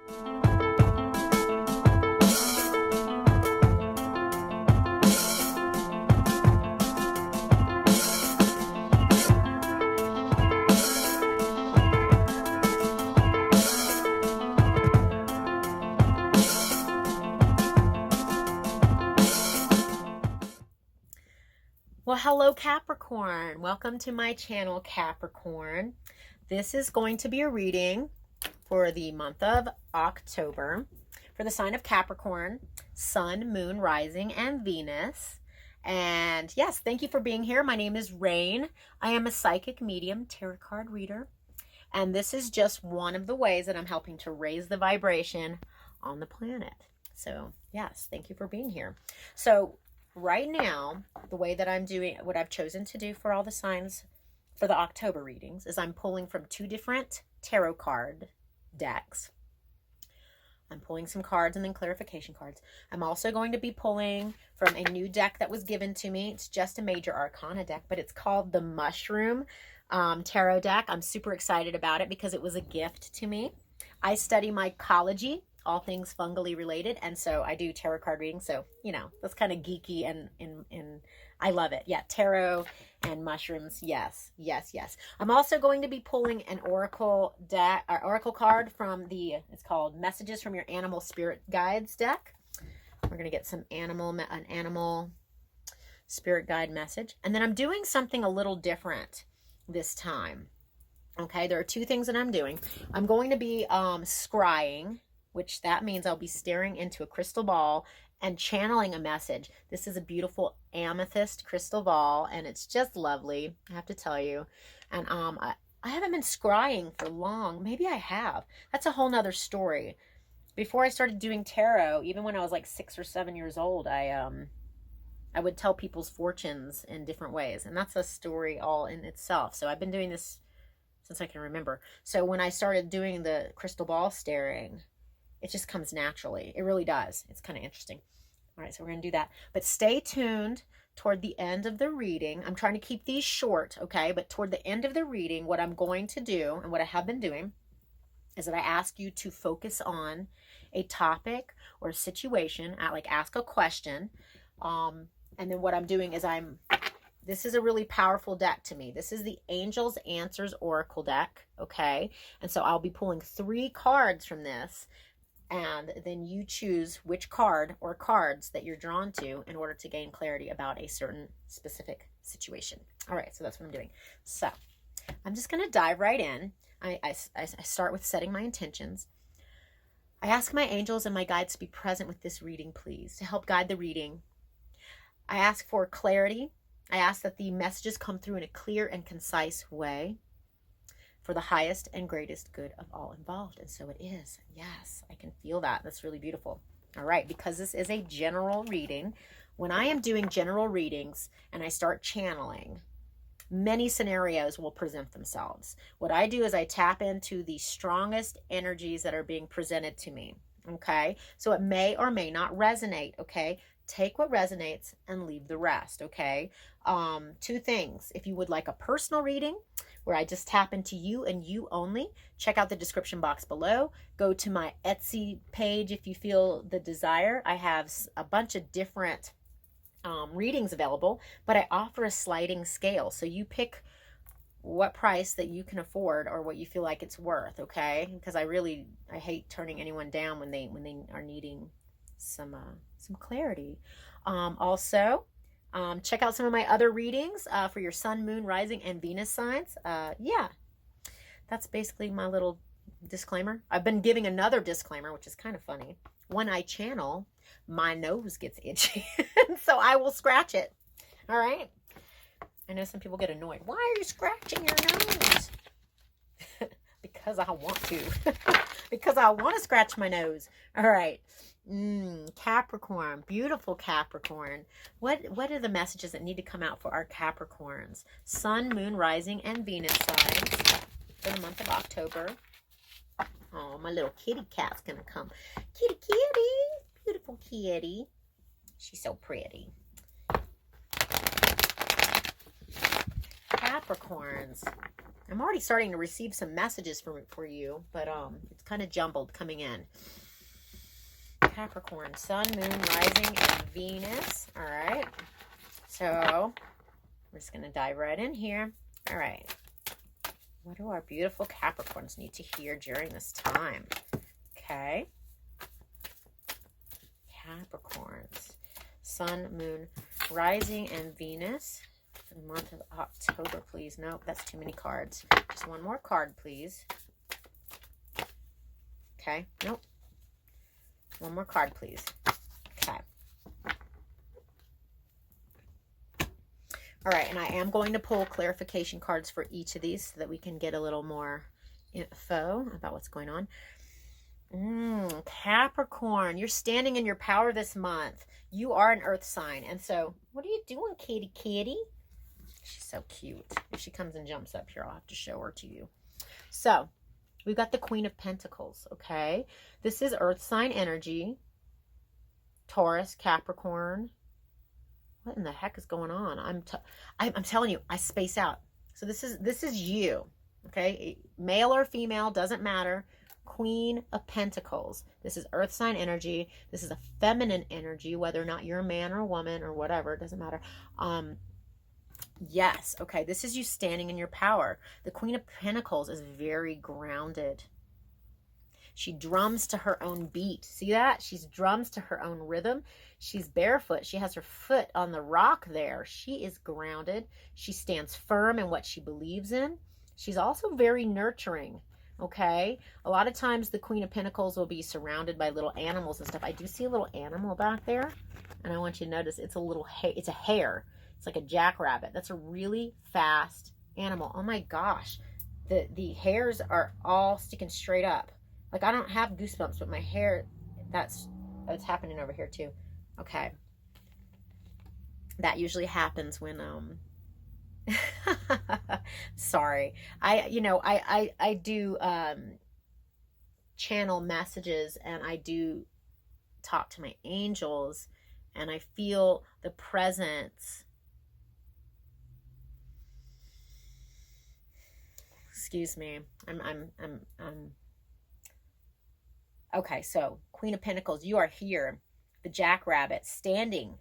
Well, hello Capricorn. Welcome to my channel, Capricorn. This is going to be a reading for the month of October for the sign of Capricorn, Sun, Moon, Rising, and Venus. And yes, thank you for being here. My name is Rayne. I am a psychic medium, tarot card reader. And this is just one of the ways that I'm helping to raise the vibration on the planet. So yes, thank you for being here. So right now, the way that I'm doing, what I've chosen to do for all the signs for the October readings is I'm pulling from two different tarot card decks. I'm pulling some cards and then clarification cards. I'm also going to be pulling from a new deck that was given to me. It's just a major arcana deck, but it's called the Mushroom Tarot deck. I'm super excited about it because it was a gift to me. I study mycology, all things fungally related, and so I do tarot card reading. So you know, that's kind of geeky and I love it. Yeah, tarot and mushrooms. Yes. I'm also going to be pulling an oracle deck, or oracle card from it's called Messages from Your Animal Spirit Guides deck. We're gonna get an animal spirit guide message, and then I'm doing something a little different this time. Okay, there are two things that I'm doing. I'm going to be scrying, which that means I'll be staring into a crystal ball and channeling a message. This is a beautiful amethyst crystal ball, and it's just lovely, I have to tell you. And I haven't been scrying for long. Maybe I have. That's a whole nother story. Before I started doing tarot, even when I was like 6 or 7 years old, I would tell people's fortunes in different ways, and that's a story all in itself. So I've been doing this since I can remember. So when I started doing the crystal ball staring, it just comes naturally. It really does. It's kind of interesting. All right, so we're going to do that. But stay tuned toward the end of the reading. I'm trying to keep these short, okay? But toward the end of the reading, what I'm going to do, and what I have been doing, is that I ask you to focus on a topic or a situation, like ask a question. And then what I'm doing is this is a really powerful deck to me. This is the Angels Answers Oracle deck, okay? And so I'll be pulling 3 cards from this, and then you choose which card or cards that you're drawn to in order to gain clarity about a certain specific situation. All right, so that's what I'm doing. So I'm just going to dive right in. I start with setting my intentions. I ask my angels and my guides to be present with this reading, please, to help guide the reading. I ask for clarity. I ask that the messages come through in a clear and concise way for the highest and greatest good of all involved. And so it is. Yes, I can feel that. That's really beautiful. All right, because this is a general reading, when I am doing general readings and I start channeling, many scenarios will present themselves. What I do is I tap into the strongest energies that are being presented to me. Okay, so it may or may not resonate. Okay, take what resonates and leave the rest. Okay, 2 things. If you would like a personal reading where I just tap into you and you only, check out the description box below. Go to my Etsy page if you feel the desire. I have a bunch of different readings available, but I offer a sliding scale. So you pick what price that you can afford or what you feel like it's worth, okay? Because I hate turning anyone down when they are needing some clarity. Also, check out some of my other readings for your Sun, Moon, Rising, and Venus signs. Yeah, that's basically my little disclaimer. I've been giving another disclaimer, which is kind of funny. When I channel, my nose gets itchy, so I will scratch it. All right? I know some people get annoyed. Why are you scratching your nose? Because I want to. Because I want to scratch my nose. All right. Capricorn, beautiful Capricorn. What are the messages that need to come out for our Capricorns? Sun, Moon, Rising, and Venus signs for the month of October. Oh, my little kitty cat's gonna come. Kitty, beautiful kitty. She's so pretty. Capricorns. I'm already starting to receive some messages for you, but it's kind of jumbled coming in. Capricorn, Sun, Moon, Rising, and Venus. All right. So we're just going to dive right in here. All right. What do our beautiful Capricorns need to hear during this time? Okay. Capricorns, Sun, Moon, Rising, and Venus for the month of October, please. Nope, that's too many cards. Just one more card, please. Okay. Nope. One more card, please. Okay. All right, and I am going to pull clarification cards for each of these so that we can get a little more info about what's going on. Capricorn, you're standing in your power this month. You are an earth sign. And so, what are you doing, kitty kitty? She's so cute. If she comes and jumps up here, I'll have to show her to you. So, we've got the Queen of Pentacles, okay? This is earth sign energy. Taurus, Capricorn. What in the heck is going on? I'm telling you, I space out. So this is you, okay? Male or female, doesn't matter. Queen of Pentacles. This is earth sign energy. This is a feminine energy, whether or not you're a man or a woman or whatever, it doesn't matter. Yes, okay, this is you standing in your power. The Queen of Pentacles is very grounded. She drums to her own beat. See that? She drums to her own rhythm. She's barefoot. She has her foot on the rock there. She is grounded. She stands firm in what she believes in. She's also very nurturing, okay? A lot of times the Queen of Pentacles will be surrounded by little animals and stuff. I do see a little animal back there, and I want you to notice it's a little it's a hare. It's like a jackrabbit. That's a really fast animal. Oh my gosh. The hairs are all sticking straight up. Like, I don't have goosebumps, but my hair, it's happening over here too. Okay. That usually happens when, sorry. I do, channel messages, and I do talk to my angels, and I feel the presence. Excuse me. Okay, so Queen of Pentacles, you are here. The jackrabbit, standing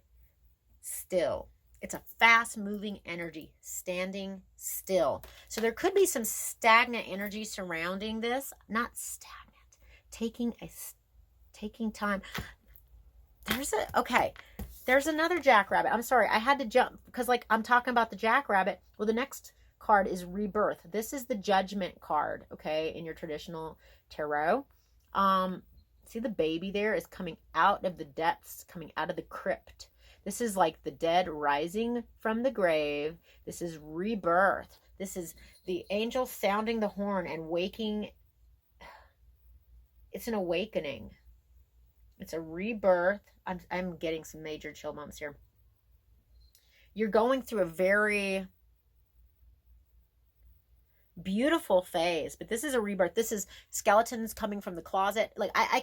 still. It's a fast-moving energy, standing still. So there could be some stagnant energy surrounding this. Not stagnant. Taking time. There's another jackrabbit. I'm sorry, I had to jump because, like, I'm talking about the jackrabbit. Well, the next card is rebirth. This is the Judgment card, okay, in your traditional tarot. See the baby there is coming out of the depths, coming out of the crypt. This is like the dead rising from the grave. This is rebirth. This is the angel sounding the horn and waking. It's an awakening. It's a rebirth. I'm getting some major chill bumps here. You're going through a very beautiful phase, but this is a rebirth. This is skeletons coming from the closet. Like, I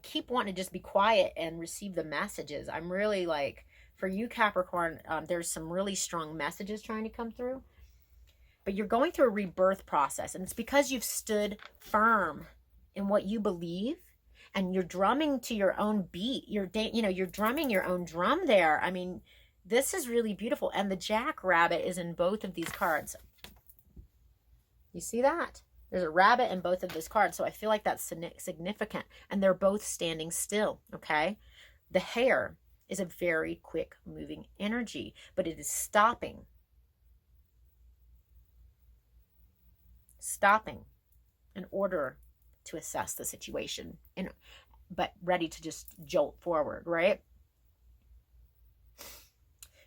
keep wanting to just be quiet and receive the messages. I'm really, like, for you Capricorn, there's some really strong messages trying to come through, but you're going through a rebirth process, and it's because you've stood firm in what you believe, and you're drumming to your own beat. You're drumming your own drum there. I mean, this is really beautiful, and the jackrabbit is in both of these cards. You see that? There's a rabbit in both of these cards, so I feel like that's significant. And they're both standing still, okay? The hare is a very quick moving energy, but it is stopping. Stopping in order to assess the situation, but ready to just jolt forward, right?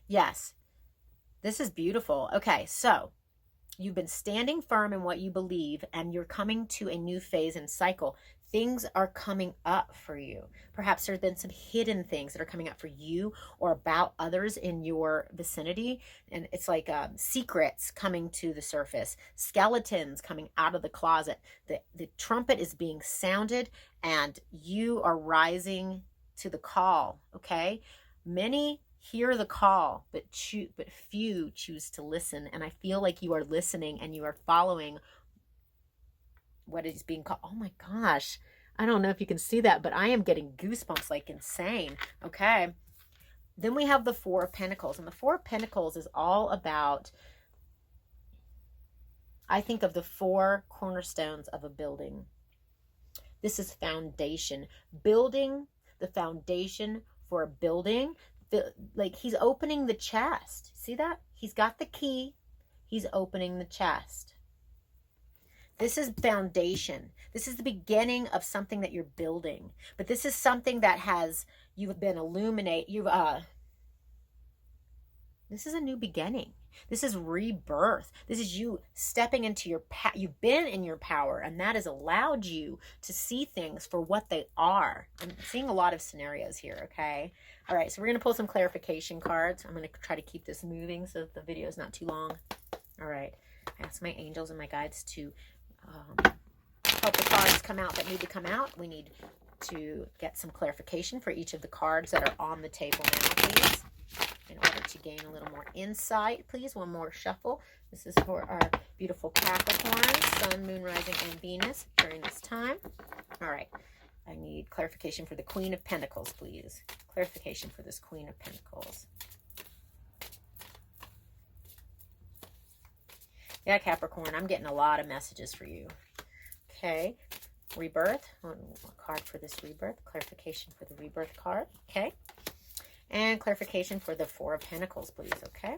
Yes, this is beautiful. Okay, so you've been standing firm in what you believe, and you're coming to a new phase and cycle. Things are coming up for you. Perhaps there's been some hidden things that are coming up for you or about others in your vicinity. And it's like secrets coming to the surface, skeletons coming out of the closet. The trumpet is being sounded, and you are rising to the call, okay? Many hear the call, but few choose to listen. And I feel like you are listening and you are following what is being called. Oh my gosh. I don't know if you can see that, but I am getting goosebumps like insane. Okay. Then we have the Four of Pentacles. And the Four of Pentacles is all about, I think of the four cornerstones of a building. This is foundation. Building the foundation for a building. Like he's opening the chest. See that? He's got the key. He's opening the chest. This is foundation. This is the beginning of something that you're building. But this is something that you've been this is a new beginning. This is rebirth. This is you stepping into your you've been in your power, and that has allowed you to see things for what they are. I'm seeing a lot of scenarios here, okay? All right, so we're going to pull some clarification cards. I'm going to try to keep this moving so that the video is not too long. All right, I asked my angels and my guides to help the cards come out that need to come out. We need to get some clarification for each of the cards that are on the table now, please, in order to gain a little more insight. Please, one more shuffle. This is for our beautiful Capricorn, Sun, Moon, Rising, and Venus during this time. All right. I need clarification for the Queen of Pentacles, please. Clarification for this Queen of Pentacles. Yeah, Capricorn, I'm getting a lot of messages for you. Okay. Rebirth. A card for this rebirth. Clarification for the rebirth card. Okay. And clarification for the Four of Pentacles, please. Okay.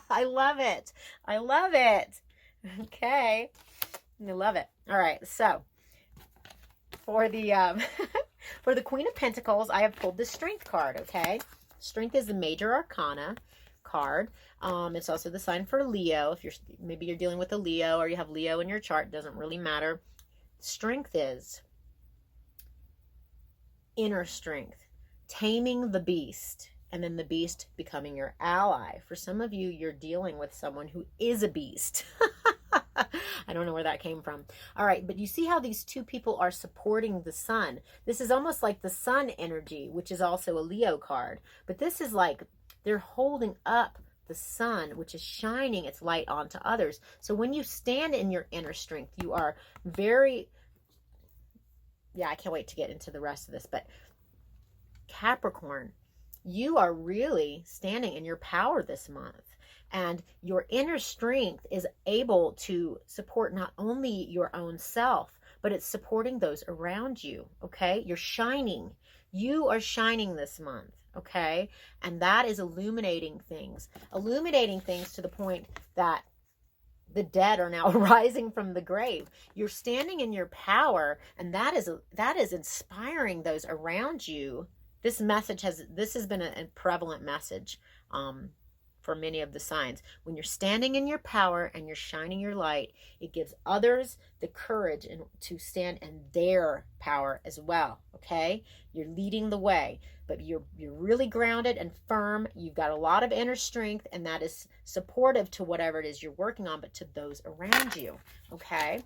I love it. I love it. Okay. I love it. All right. So for the for the Queen of Pentacles, I have pulled the Strength card. Okay. Strength is the major arcana card. It's also the sign for Leo. If maybe you're dealing with a Leo or you have Leo in your chart, doesn't really matter. Strength is inner strength, taming the beast, and then the beast becoming your ally. For some of you, you're dealing with someone who is a beast. I don't know where that came from. All right, but you see how these two people are supporting the sun. This is almost like the sun energy, which is also a Leo card. But this is like they're holding up the sun, which is shining its light onto others. So when you stand in your inner strength, you are very... Yeah, I can't wait to get into the rest of this. But Capricorn, you are really standing in your power this month. And your inner strength is able to support not only your own self, but it's supporting those around you, okay? You're shining. You are shining this month, okay? And that is illuminating things to the point that the dead are now rising from the grave. You're standing in your power, and that is inspiring those around you. This has been a prevalent message for many of the signs. When you're standing in your power and you're shining your light, it gives others the courage to stand in their power as well, okay? You're leading the way, but you're really grounded and firm. You've got a lot of inner strength, and that is supportive to whatever it is you're working on, but to those around you, okay?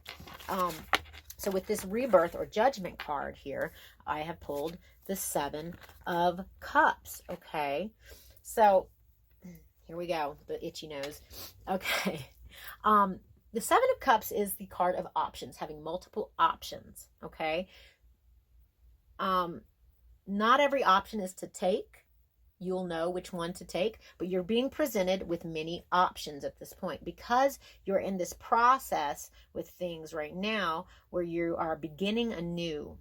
So with this rebirth or judgment card here, I have pulled the Seven of Cups, okay? So here we go, the itchy nose. Okay. The Seven of Cups is the card of options, having multiple options, okay? Not every option is to take. You'll know which one to take, but you're being presented with many options at this point because you're in this process with things right now where you are beginning anew.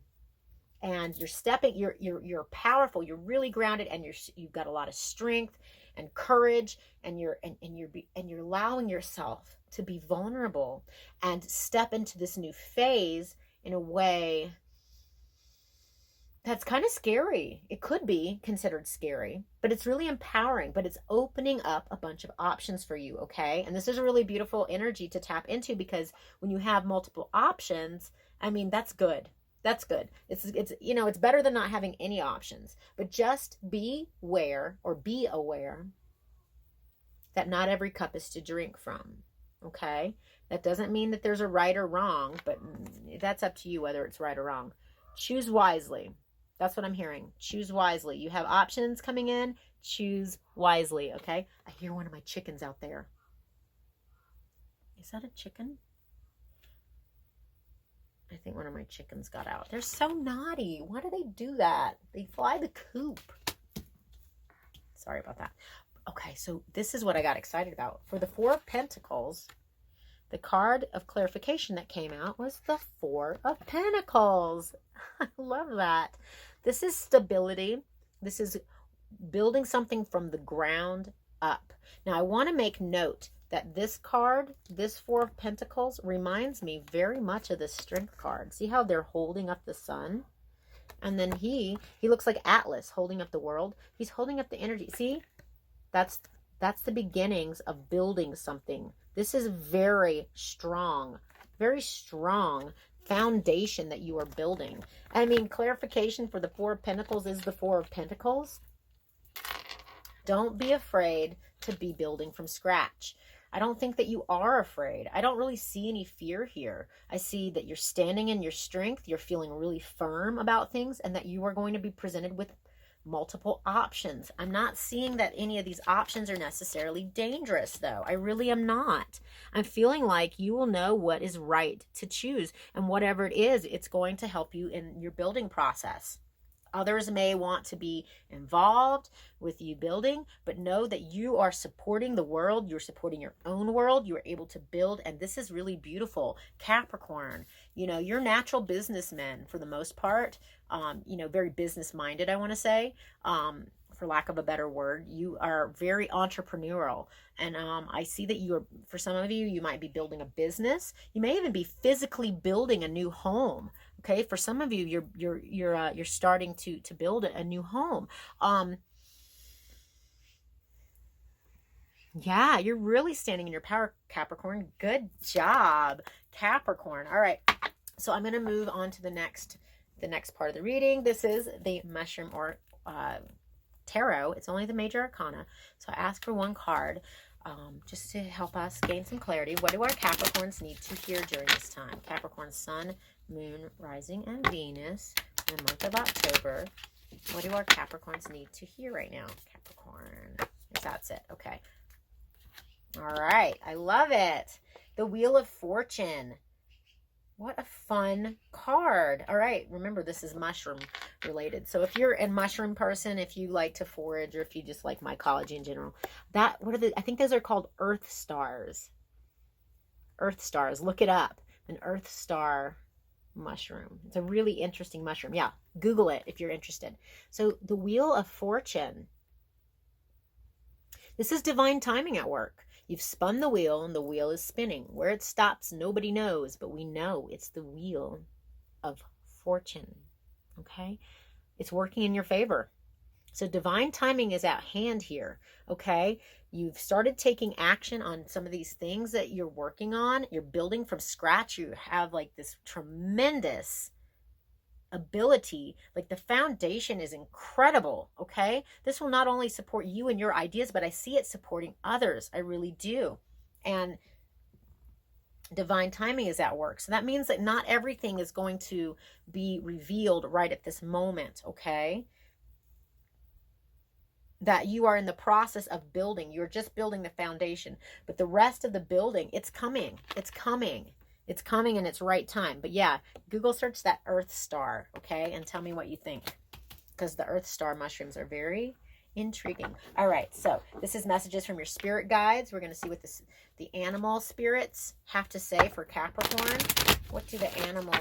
And you're powerful, you're really grounded, and you've got a lot of strength and courage, and you're allowing yourself to be vulnerable and step into this new phase in a way that's kind of scary. It could be considered scary, but it's really empowering, but it's opening up a bunch of options for you, okay? And this is a really beautiful energy to tap into because when you have multiple options, I mean, that's good. That's good. It's it's better than not having any options, but just be aware that not every cup is to drink from, okay? That doesn't mean that there's a right or wrong, but that's up to you whether it's right or wrong. Choose wisely. That's what I'm hearing. Choose wisely. You have options coming in. Choose wisely, okay? I hear one of my chickens out there. Is that a chicken? I think one of my chickens got out. They're so naughty. Why do they do that? They fly the coop. Sorry about that. Okay, so this is what I got excited about. For the Four of Pentacles, the card of clarification that came out was the Four of Pentacles. I love that. This is stability. This is building something from the ground up. Now, I want to make note that this card, this Four of Pentacles, reminds me very much of the Strength card. See how they're holding up the sun? And then he looks like Atlas holding up the world. He's holding up the energy. See? That's the beginnings of building something. This is very strong foundation that you are building. I mean, clarification for the Four of Pentacles is the Four of Pentacles. Don't be afraid to be building from scratch. I don't think that you are afraid. I don't really see any fear here. I see that you're standing in your strength. You're feeling really firm about things, and that you are going to be presented with multiple options. I'm not seeing that any of these options are necessarily dangerous, though. I really am not. I'm feeling like you will know what is right to choose, and whatever it is, it's going to help you in your building process. Others may want to be involved with you building, but know that you are supporting the world. You're supporting your own world. You are able to build, and this is really beautiful. Capricorn, you know, you're natural businessmen for the most part, you know, very business-minded, I want to say, for lack of a better word. You are very entrepreneurial, and I see that you are, for some of you, you might be building a business. You may even be physically building a new home. Okay, for some of you, you're starting to build a new home. Yeah, you're really standing in your power, Capricorn. Good job, Capricorn. All right, so I'm going to move on to the next part of the reading. This is the Mushroom or Tarot. It's only the major arcana, so I asked for one card. Just to help us gain some clarity. What do our Capricorns need to hear during this time? Capricorn Sun, Moon, Rising, and Venus in the month of October. What do our Capricorns need to hear right now? Capricorn. Yes, that's it. Okay. All right. I love it. The Wheel of Fortune. What a fun card. All right. Remember, this is mushroom related. So if you're a mushroom person, if you like to forage, or if you just like mycology in general, I think those are called earth stars. Earth stars. Look it up. An earth star mushroom. It's a really interesting mushroom. Yeah. Google it if you're interested. So the Wheel of Fortune. This is divine timing at work. You've spun the wheel, and the wheel is spinning. Where it stops, nobody knows, but we know it's the Wheel of Fortune. Okay? It's working in your favor. So divine timing is at hand here. Okay? You've started taking action on some of these things that you're working on. You're building from scratch. You have like this tremendous ability. Like the foundation is incredible. Okay, this will not only support you and your ideas, but I see it supporting others. I really do. And divine timing is at work. So that means that not everything is going to be revealed right at this moment. Okay, that you are in the process of building. You're just building the foundation, but the rest of the building, it's coming. It's coming. It's coming in its right time. But yeah, Google search that Earth Star, okay? And tell me what you think. Because the Earth Star mushrooms are very intriguing. All right, so this is messages from your spirit guides. We're going to see what the animal spirits have to say for Capricorn. What do the animal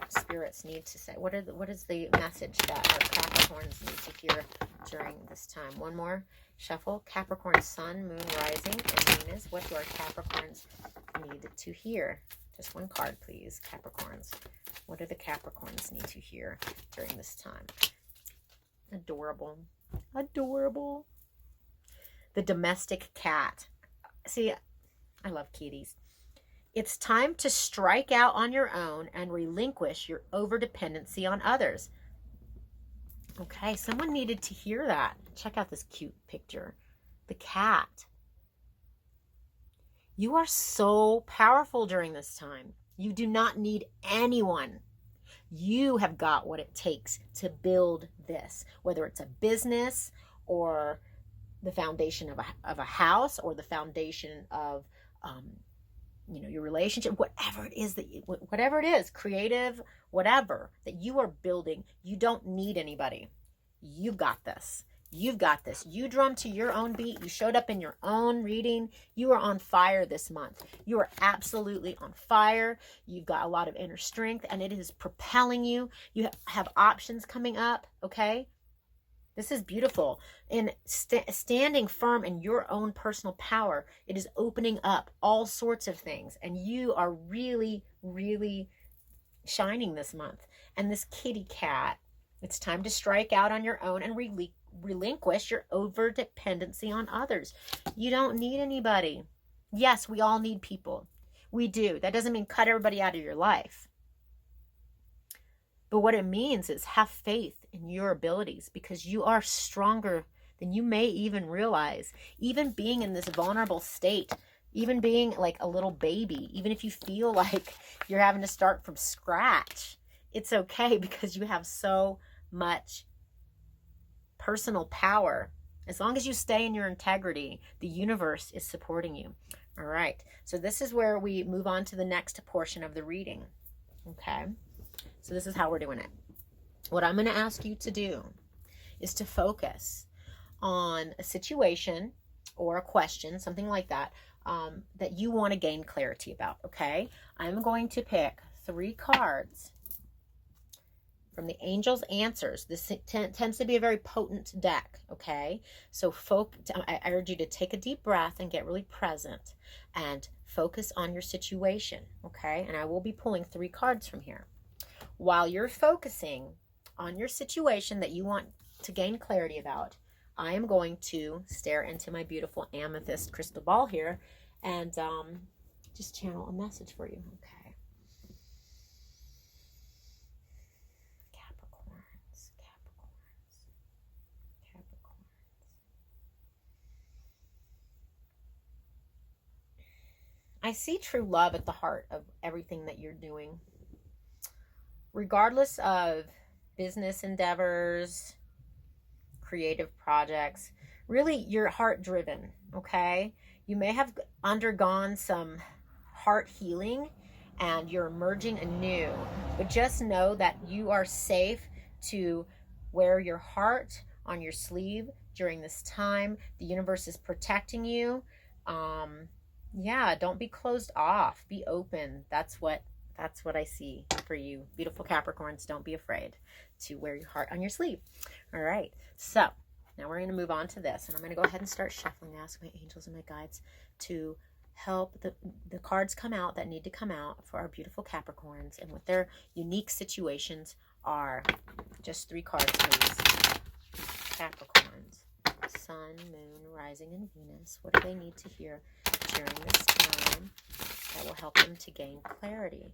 spirits need to say? What is the message that our Capricorns need to hear during this time? One more shuffle. Capricorn Sun, Moon, Rising, and Venus. What do our Capricorns need to hear? Just one card, please, Capricorns. What do the Capricorns need to hear during this time? Adorable. Adorable. The domestic cat. See, I love kitties. It's time to strike out on your own and relinquish your overdependency on others. Okay, someone needed to hear that. Check out this cute picture. The cat. You are so powerful during this time. You do not need anyone. You have got what it takes to build this, whether it's a business or the foundation of a house or the foundation of, your relationship, whatever it is, creative, whatever that you are building. You don't need anybody. You've got this. You've got this. You drummed to your own beat. You showed up in your own reading. You are on fire this month. You are absolutely on fire. You've got a lot of inner strength, and it is propelling you. You have options coming up, okay? This is beautiful. And standing firm in your own personal power, it is opening up all sorts of things. And you are really, really shining this month. And this kitty cat, it's time to strike out on your own and relinquish your over dependency on others. You don't need anybody. Yes, we all need people. We do. That doesn't mean cut everybody out of your life. But what it means is have faith in your abilities, because you are stronger than you may even realize. Even being in this vulnerable state, even being like a little baby, even if you feel like you're having to start from scratch, it's okay, because you have so much personal power. As long as you stay in your integrity, the universe is supporting you. All right. So this is where we move on to the next portion of the reading. Okay. So this is how we're doing it. What I'm going to ask you to do is to focus on a situation or a question, something like that, that you want to gain clarity about. Okay. I'm going to pick 3 cards from the Angel's Answers. This tends to be a very potent deck, okay? So I urge you to take a deep breath and get really present and focus on your situation, okay? And I will be pulling 3 cards from here. While you're focusing on your situation that you want to gain clarity about, I am going to stare into my beautiful amethyst crystal ball here and just channel a message for you, okay? I see true love at the heart of everything that you're doing. Regardless of business endeavors, creative projects, really you're heart driven, okay? You may have undergone some heart healing and you're emerging anew, but just know that you are safe to wear your heart on your sleeve during this time. The universe is protecting you. Yeah, don't be closed off. Be open. That's what I see for you. Beautiful Capricorns, don't be afraid to wear your heart on your sleeve. All right. So now we're going to move on to this. And I'm going to go ahead and start shuffling. Ask my angels and my guides to help the cards come out that need to come out for our beautiful Capricorns. And what their unique situations are. Just 3 cards, please. Capricorns. Sun, Moon, Rising, and Venus. What do they need to hear during this time that will help them to gain clarity?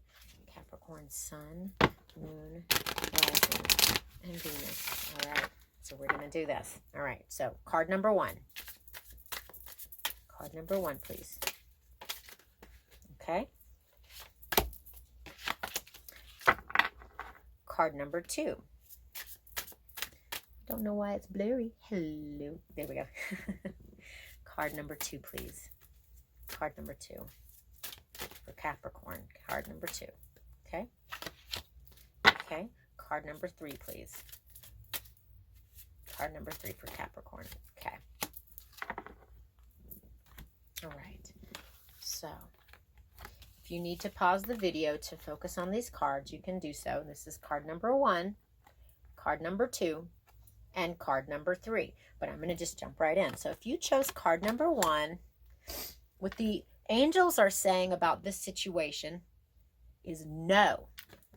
Capricorn, Sun, Moon, Rising, and Venus. All right, so we're going to do this. All right, so card number 1. Card number 1, please. Okay. Card number 2. Don't know why it's blurry. Hello. There we go. Card number 2, please. Card number 2 for Capricorn. Card number 2. Okay. Okay. Card number 3, please. Card number 3 for Capricorn. Okay. All right. So if you need to pause the video to focus on these cards, you can do so. This is card number 1, card number 2, and card number 3. But I'm going to just jump right in. So if you chose card number 1, what the angels are saying about this situation is no.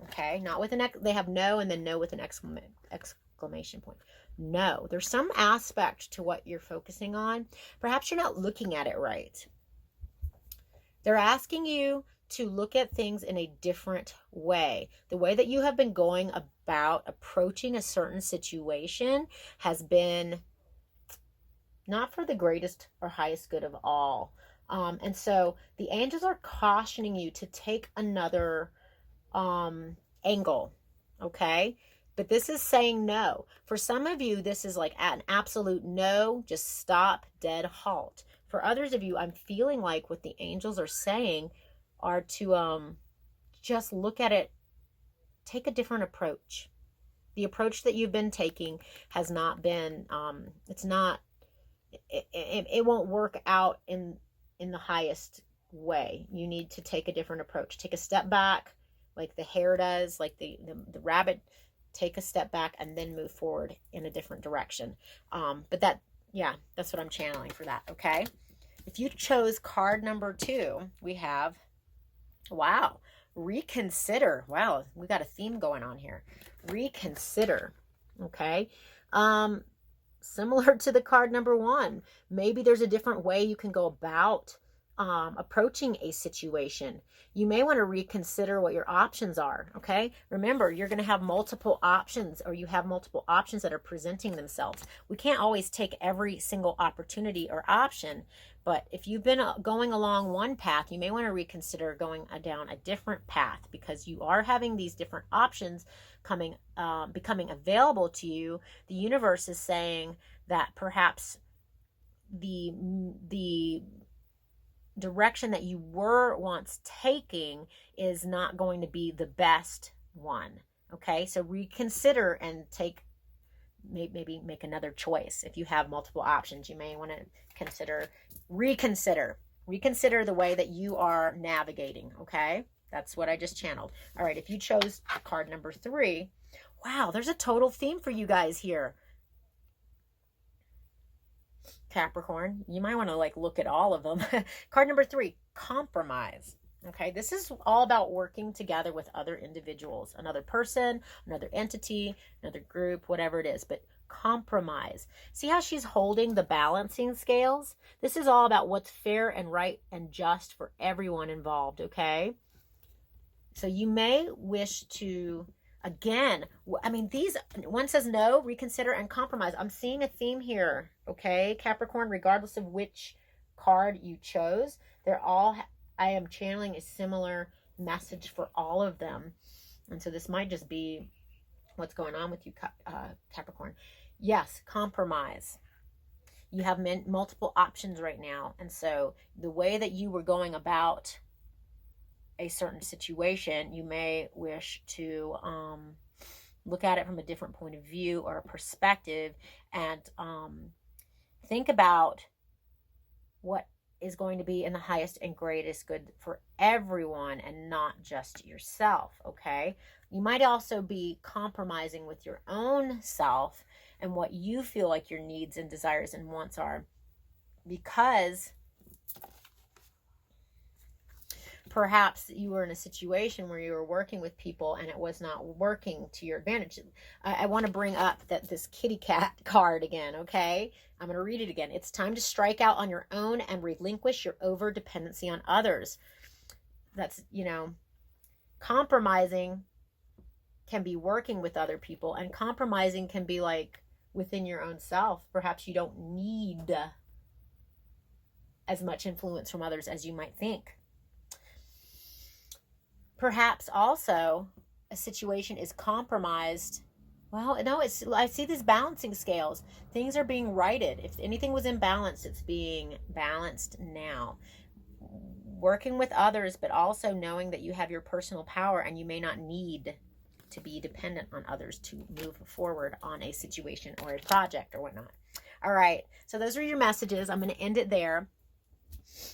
Okay? Not with an they have no and then no with an exclamation point. No. There's some aspect to what you're focusing on. Perhaps you're not looking at it right. They're asking you to look at things in a different way. The way that you have been going about approaching a certain situation has been not for the greatest or highest good of all. And so the angels are cautioning you to take another angle okay? But this is saying no. For some of you, this is like an absolute no, just stop, dead halt. For others of you, I'm feeling like what the angels are saying are to just look at it, take a different approach. The approach that you've been taking has not been, it's not, it won't work out in the highest way. You need to take a different approach. Take a step back, like the hare does, like the rabbit. Take a step back and then move forward in a different direction. But that, yeah, that's what I'm channeling for that, okay? If you chose card number 2, we have, wow, reconsider. Wow, we got a theme going on here. Reconsider, okay? Similar to the card number 1, maybe there's a different way you can go about approaching a situation. You may want to reconsider what your options are, okay? Remember, you're going to have multiple options, or you have multiple options that are presenting themselves. We can't always take every single opportunity or option, but if you've been going along one path, you may want to reconsider going down a different path, because you are having these different options becoming available to you. The universe is saying that perhaps the direction that you were once taking is not going to be the best one, okay? So reconsider and maybe make another choice. If you have multiple options, you may want to reconsider the way that you are navigating, okay? That's what I just channeled. All right, if you chose card number 3, wow, there's a total theme for you guys here. Capricorn, you might want to like look at all of them. Card number 3, compromise. Okay, this is all about working together with other individuals, another person, another entity, another group, whatever it is, but compromise. See how she's holding the balancing scales? This is all about what's fair and right and just for everyone involved, okay? So you may wish to, again, I mean, one says no, reconsider, and compromise. I'm seeing a theme here, okay, Capricorn, regardless of which card you chose, I am channeling a similar message for all of them. And so this might just be what's going on with you, Capricorn. Yes, compromise. You have multiple options right now. And so the way that you were going about a certain situation, you may wish to look at it from a different point of view or a perspective, and think about what is going to be in the highest and greatest good for everyone and not just yourself, okay? You might also be compromising with your own self and what you feel like your needs and desires and wants are, because perhaps you were in a situation where you were working with people and it was not working to your advantage. I want to bring up this kitty cat card again, okay? I'm going to read it again. It's time to strike out on your own and relinquish your over-dependency on others. That's, compromising can be working with other people, and compromising can be like within your own self. Perhaps you don't need as much influence from others as you might think. Perhaps also a situation is compromised. Well, no, I see these balancing scales. Things are being righted. If anything was imbalanced, it's being balanced now. Working with others, but also knowing that you have your personal power and you may not need to be dependent on others to move forward on a situation or a project or whatnot. All right, so those are your messages. I'm going to end it there.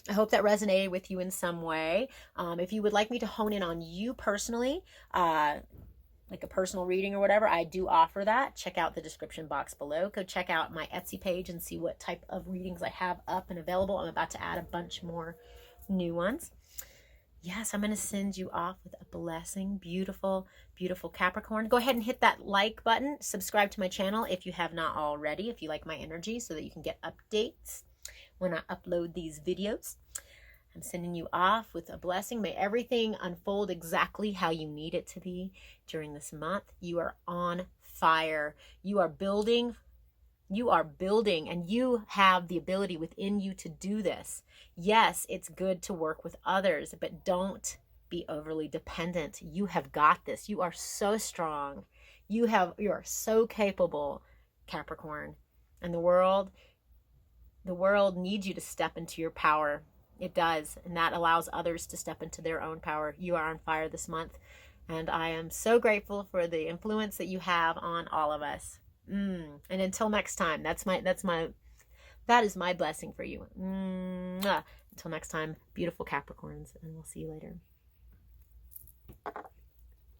I hope that resonated with you in some way. If you would like me to hone in on you personally, like a personal reading or whatever, I do offer that. Check out the description box below. Go check out my Etsy page and see what type of readings I have up and available. I'm about to add a bunch more new ones. Yes, I'm going to send you off with a blessing. Beautiful, beautiful Capricorn. Go ahead and hit that like button. Subscribe to my channel if you have not already, if you like my energy, so that you can get updates when I upload these videos. I'm sending you off with a blessing. May everything unfold exactly how you need it to be during this month. You are on fire. You are building, and you have the ability within you to do this. Yes, it's good to work with others, but don't be overly dependent. You have got this. You are so strong. You are so capable, Capricorn. And the world needs you to step into your power. It does. And that allows others to step into their own power. You are on fire this month. And I am so grateful for the influence that you have on all of us. And until next time, that is my blessing for you. Until next time, beautiful Capricorns, and we'll see you later.